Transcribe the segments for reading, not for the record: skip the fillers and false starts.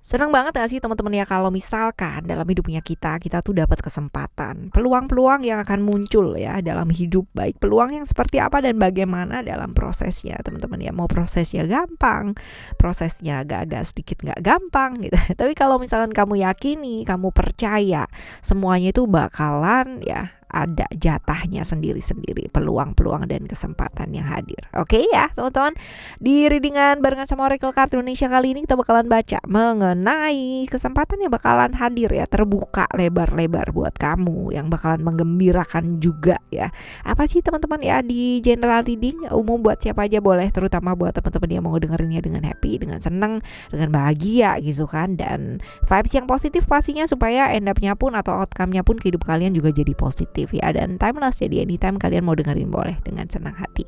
Senang banget gak sih teman-teman ya kalau misalkan dalam hidupnya kita tuh dapat kesempatan, peluang-peluang yang akan muncul ya dalam hidup, baik peluang yang seperti apa dan bagaimana dalam prosesnya teman-teman ya. Mau prosesnya gampang, prosesnya agak-agak sedikit gak gampang gitu. Tapi kalau misalkan kamu yakini, kamu percaya semuanya itu bakalan ya ada jatahnya sendiri-sendiri, peluang-peluang dan kesempatan yang hadir. Oke ya teman-teman, di readingan barengan sama Oracle Card Indonesia kali ini kita bakalan baca mengenai kesempatan yang bakalan hadir ya, terbuka lebar-lebar buat kamu, yang bakalan menggembirakan juga ya. Apa sih teman-teman ya, di general reading umum buat siapa aja boleh, terutama buat teman-teman yang mau dengerinnya dengan happy, dengan seneng, dengan bahagia gitu kan. Dan vibes yang positif pastinya, supaya end up-nya pun atau outcome-nya pun ke hidup kalian juga jadi positif ya, dan timeless, jadi anytime kalian mau dengerin boleh dengan senang hati.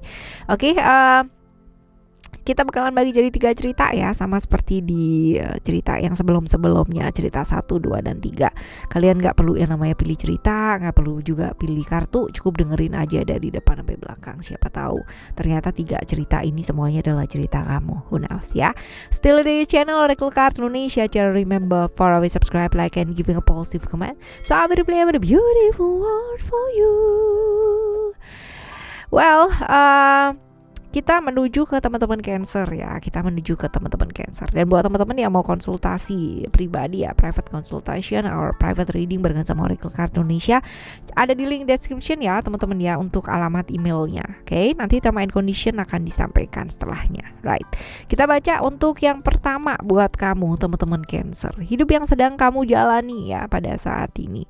Oke, kita bakalan bagi jadi 3 cerita ya, sama seperti di cerita yang sebelum-sebelumnya, cerita 1, 2, dan 3. Kalian gak perlu yang namanya pilih cerita, gak perlu juga pilih kartu, cukup dengerin aja dari depan sampai belakang. Siapa tahu ternyata 3 cerita ini semuanya adalah cerita kamu. Who knows ya. Still di channel Oracle Card Indonesia. Jangan remember for always subscribe, like, and giving a positive comment, so I will play a beautiful word for you. Well, kita menuju ke teman-teman Cancer ya. Kita menuju ke teman-teman Cancer. Dan buat teman-teman yang mau konsultasi pribadi ya, private consultation or private reading barengan sama Oracle Card Indonesia, ada di link description ya teman-teman ya, untuk alamat emailnya. Oke, nanti term and condition akan disampaikan setelahnya. Right. Kita baca untuk yang pertama buat kamu teman-teman Cancer. Hidup yang sedang kamu jalani ya pada saat ini.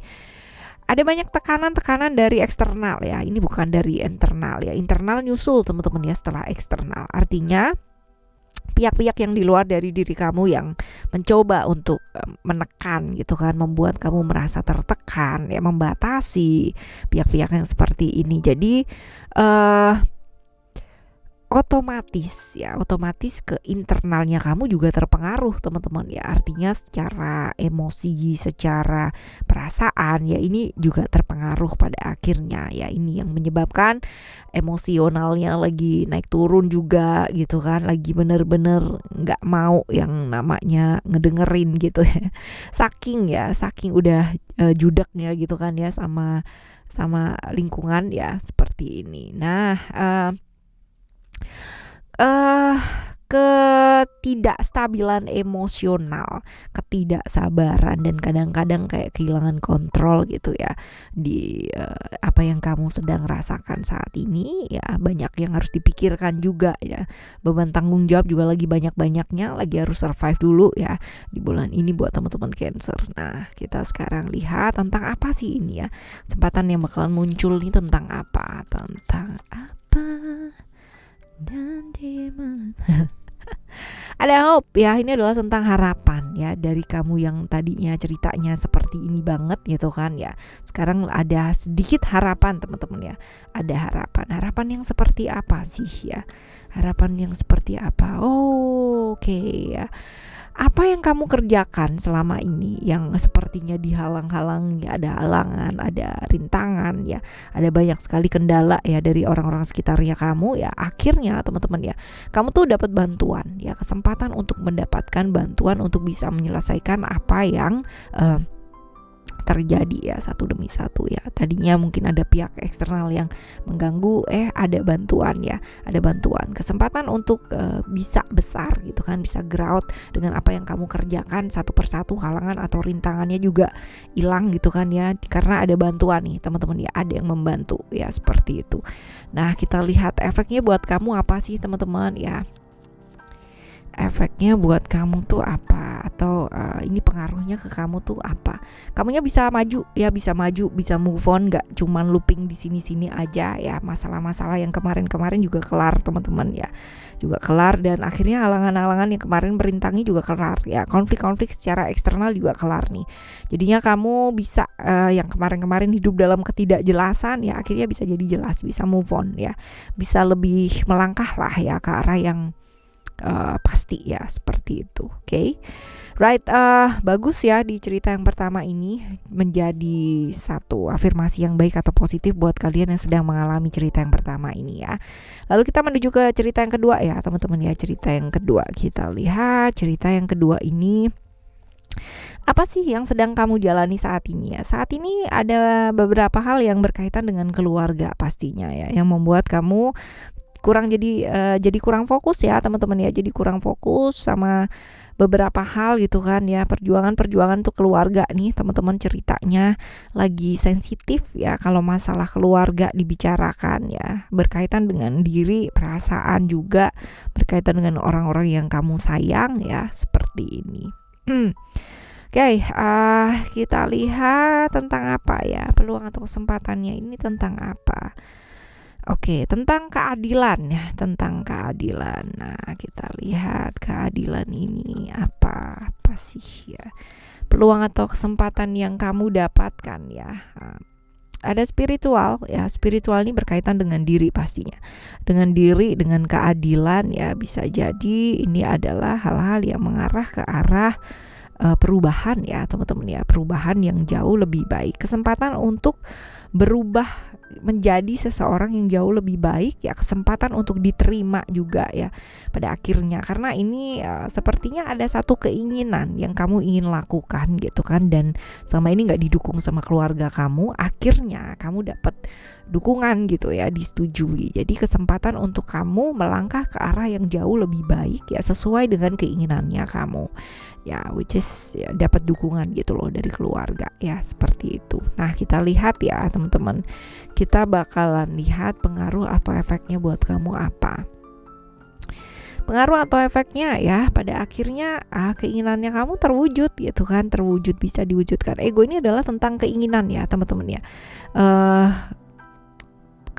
Ada banyak tekanan-tekanan dari eksternal ya. Ini bukan dari internal ya. Internal nyusul teman-teman ya setelah eksternal. Artinya pihak-pihak yang di luar dari diri kamu yang mencoba untuk menekan gitu kan, membuat kamu merasa tertekan ya, membatasi pihak-pihak yang seperti ini. Jadi otomatis ke internalnya kamu juga terpengaruh teman-teman ya. Artinya secara emosi, secara perasaan ya, ini juga terpengaruh pada akhirnya ya. Ini yang menyebabkan emosionalnya lagi naik turun juga gitu kan, lagi bener-bener gak mau yang namanya ngedengerin gitu ya. Saking udah judeknya gitu kan ya sama lingkungan ya, seperti ini. Nah, ketidakstabilan emosional, ketidaksabaran, dan kadang-kadang kayak kehilangan kontrol gitu ya di apa yang kamu sedang rasakan saat ini ya. Banyak yang harus dipikirkan juga ya, beban tanggung jawab juga lagi banyak-banyaknya, lagi harus survive dulu ya di bulan ini buat teman-teman Cancer. Nah, kita sekarang lihat tentang apa sih ini ya, kesempatan yang bakalan muncul ini tentang apa dan dimana. Ada hope ya, ini adalah tentang harapan ya, dari kamu yang tadinya ceritanya seperti ini banget gitu kan ya. Sekarang ada sedikit harapan teman-teman ya. Ada harapan yang seperti apa sih ya? Harapan yang seperti apa? Oke ya. Apa yang kamu kerjakan selama ini yang sepertinya dihalang-halangi, ada halangan, ada rintangan ya, ada banyak sekali kendala ya dari orang-orang sekitarnya kamu ya. Akhirnya teman-teman ya, kamu tuh dapat bantuan ya, kesempatan untuk mendapatkan bantuan untuk bisa menyelesaikan apa yang terjadi ya, satu demi satu ya. Tadinya mungkin ada pihak eksternal yang mengganggu, ada bantuan ya, ada bantuan, kesempatan untuk bisa besar gitu kan, bisa grow dengan apa yang kamu kerjakan. Satu persatu halangan atau rintangannya juga hilang gitu kan ya, karena ada bantuan nih teman-teman ya, ada yang membantu ya, seperti itu. Nah, kita lihat efeknya buat kamu apa sih teman-teman ya. Efeknya buat kamu tuh apa, atau ini pengaruhnya ke kamu tuh apa? Kamunya bisa maju ya, bisa move on, gak cuman looping di sini-sini aja ya. Masalah-masalah yang kemarin-kemarin juga kelar teman-teman ya, juga kelar, dan akhirnya halangan-halangan yang kemarin merintangi juga kelar ya. Konflik-konflik secara eksternal juga kelar nih. Jadinya kamu bisa yang kemarin-kemarin hidup dalam ketidakjelasan ya, akhirnya bisa jadi jelas, bisa move on ya, bisa lebih melangkah lah ya ke arah yang pasti ya, seperti itu. Oke. Right, bagus ya di cerita yang pertama ini menjadi satu afirmasi yang baik atau positif buat kalian yang sedang mengalami cerita yang pertama ini ya. Lalu kita menuju ke cerita yang kedua ya teman-teman ya. Cerita yang kedua, kita lihat cerita yang kedua ini Apa sih yang sedang kamu jalani saat ini ya? Saat ini ada beberapa hal yang berkaitan dengan keluarga pastinya ya, yang membuat kamu jadi kurang fokus ya teman-teman ya. Jadi kurang fokus sama beberapa hal gitu kan ya. Perjuangan tuh keluarga nih teman-teman, ceritanya lagi sensitif ya kalau masalah keluarga dibicarakan ya, berkaitan dengan diri, perasaan juga, berkaitan dengan orang-orang yang kamu sayang ya, seperti ini. Oke, kita lihat tentang apa ya, peluang atau kesempatannya ini tentang apa. Oke, tentang keadilan ya, tentang keadilan. Nah, kita lihat keadilan ini apa sih ya, peluang atau kesempatan yang kamu dapatkan ya. Ada spiritual ya, spiritual ini berkaitan dengan diri pastinya, dengan diri, dengan keadilan ya. Bisa jadi ini adalah hal-hal yang mengarah ke arah perubahan ya teman-teman ya, perubahan yang jauh lebih baik, kesempatan untuk berubah menjadi seseorang yang jauh lebih baik ya, kesempatan untuk diterima juga ya pada akhirnya, karena ini sepertinya ada satu keinginan yang kamu ingin lakukan gitu kan, dan selama ini nggak didukung sama keluarga kamu, akhirnya kamu dapat dukungan gitu ya, disetujui. Jadi kesempatan untuk kamu melangkah ke arah yang jauh lebih baik ya, sesuai dengan keinginannya kamu ya, which is ya, dapat dukungan gitu loh dari keluarga ya, seperti itu. Nah, kita lihat ya teman-teman, kita bakalan lihat pengaruh atau efeknya buat kamu apa. Pengaruh atau efeknya ya, pada akhirnya keinginannya kamu terwujud gitu kan, terwujud, bisa diwujudkan. Ego ini adalah tentang keinginan ya teman-teman ya.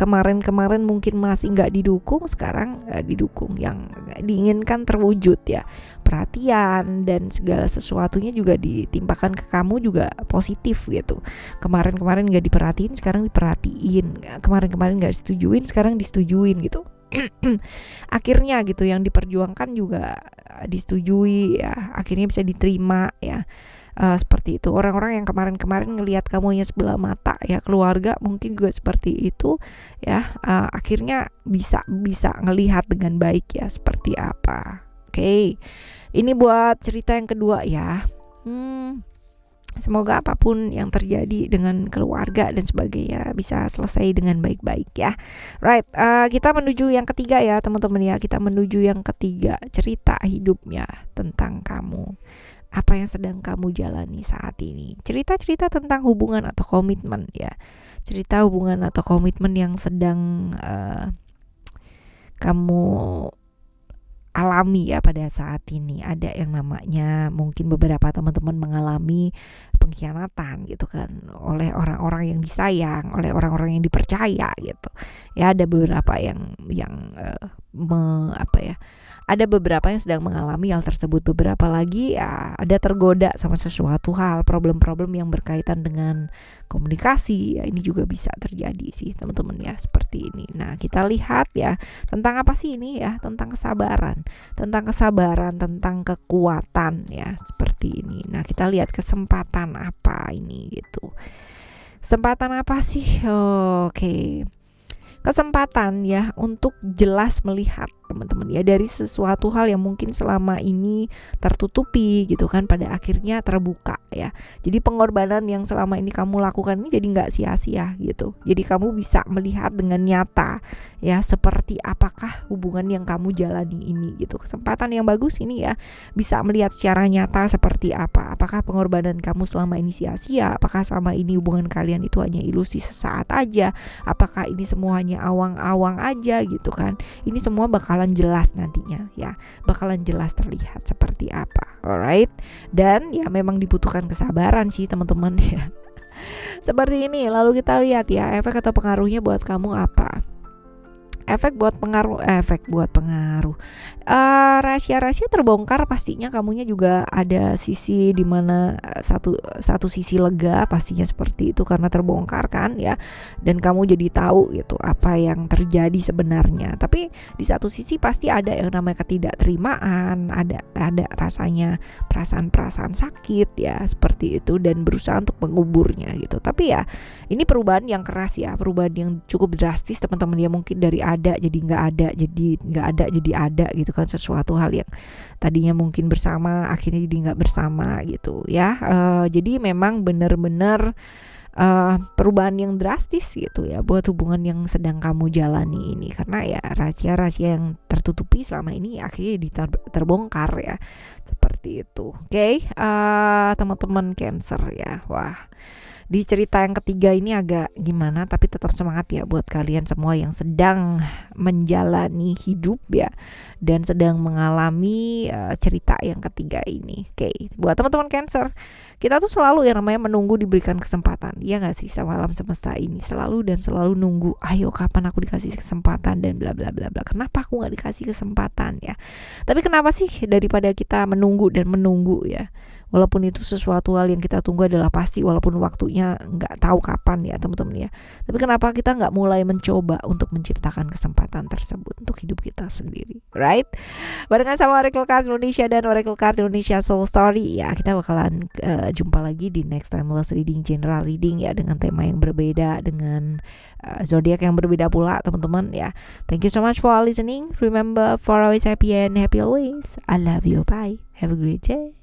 Kemarin mungkin masih nggak didukung, sekarang didukung, yang diinginkan terwujud ya, perhatian dan segala sesuatunya juga ditimpakan ke kamu juga positif gitu. Kemarin nggak diperhatiin, sekarang diperhatiin. Kemarin nggak disetujuin, sekarang disetujuin gitu. Akhirnya gitu, yang diperjuangkan juga disetujui ya, akhirnya bisa diterima ya. Seperti itu. Orang-orang yang kemarin ngelihat kamu hanya sebelah mata ya, keluarga mungkin juga seperti itu ya, akhirnya bisa ngelihat dengan baik ya, seperti apa. Oke, ini buat cerita yang kedua ya. Semoga apapun yang terjadi dengan keluarga dan sebagainya bisa selesai dengan baik-baik ya. Right, kita menuju yang ketiga ya teman-teman ya. Kita menuju yang ketiga, cerita hidupnya tentang kamu. Apa yang sedang kamu jalani saat ini. Cerita-cerita tentang hubungan atau komitmen ya. Cerita hubungan atau komitmen yang sedang kamu alami ya pada saat ini. Ada yang namanya, mungkin beberapa teman-teman mengalami pengkhianatan gitu kan, oleh orang-orang yang disayang, oleh orang-orang yang dipercaya gitu. Ya, ada beberapa yang ada beberapa yang sedang mengalami hal tersebut. Beberapa lagi ya ada tergoda sama sesuatu hal, problem-problem yang berkaitan dengan komunikasi ya, ini juga bisa terjadi sih teman-teman ya, seperti ini. Nah, kita lihat ya tentang apa sih ini ya, tentang kesabaran, tentang kekuatan ya, seperti ini. Nah, kita lihat kesempatan apa ini gitu. Kesempatan apa sih? Oke. Kesempatan ya untuk jelas melihat teman-teman ya, dari sesuatu hal yang mungkin selama ini tertutupi gitu kan, pada akhirnya terbuka ya. Jadi pengorbanan yang selama ini kamu lakukan ini jadi nggak sia-sia gitu. Jadi kamu bisa melihat dengan nyata ya, seperti apakah hubungan yang kamu jalani ini gitu. Kesempatan yang bagus ini ya, bisa melihat secara nyata seperti apa. Apakah pengorbanan kamu selama ini sia-sia? Apakah selama ini hubungan kalian itu hanya ilusi sesaat aja? Apakah ini semuanya awang-awang aja gitu kan? Ini semua bakalan jelas nantinya ya, bakalan jelas terlihat seperti apa. Alright, dan ya memang dibutuhkan kesabaran sih teman-teman ya. Seperti ini. Lalu kita lihat ya, efek atau pengaruhnya buat kamu apa. Efek buat pengaruh, rahasia-rahasia terbongkar, pastinya kamunya juga ada sisi dimana satu sisi lega pastinya seperti itu, karena terbongkar kan ya, dan kamu jadi tahu gitu apa yang terjadi sebenarnya. Tapi di satu sisi pasti ada yang namanya ketidakterimaan, ada rasanya perasaan sakit ya, seperti itu, dan berusaha untuk menguburnya gitu. Tapi ya ini perubahan yang keras ya, perubahan yang cukup drastis teman-teman ya, mungkin dari ada jadi nggak ada, jadi nggak ada jadi ada gitu kan. Sesuatu hal yang tadinya mungkin bersama akhirnya jadi nggak bersama gitu ya. Jadi memang benar-benar perubahan yang drastis gitu ya buat hubungan yang sedang kamu jalani ini, karena ya rahasia-rahasia yang tertutupi selama ini akhirnya terbongkar ya, seperti itu. Oke, teman-teman Cancer ya. Wah, di cerita yang ketiga ini agak gimana, tapi tetap semangat ya buat kalian semua yang sedang menjalani hidup ya, dan sedang mengalami cerita yang ketiga ini. Oke, buat teman-teman Cancer, kita tuh selalu yang namanya menunggu diberikan kesempatan, ya gak sih, sama alam semesta ini selalu dan selalu nunggu, ayo kapan aku dikasih kesempatan dan bla bla bla bla. Kenapa aku gak dikasih kesempatan ya? Tapi kenapa sih daripada kita menunggu dan menunggu ya, walaupun itu sesuatu hal yang kita tunggu adalah pasti, walaupun waktunya nggak tahu kapan ya teman-teman ya, tapi kenapa kita nggak mulai mencoba untuk menciptakan kesempatan tersebut untuk hidup kita sendiri, right? Barengan sama Oracle Card Indonesia dan Oracle Card Indonesia Soul Story ya, kita bakalan jumpa lagi di next timeless reading, general reading ya, dengan tema yang berbeda, dengan zodiak yang berbeda pula teman-teman ya. Thank you so much for listening. Remember, for always happy and happy always. I love you. Bye. Have a great day.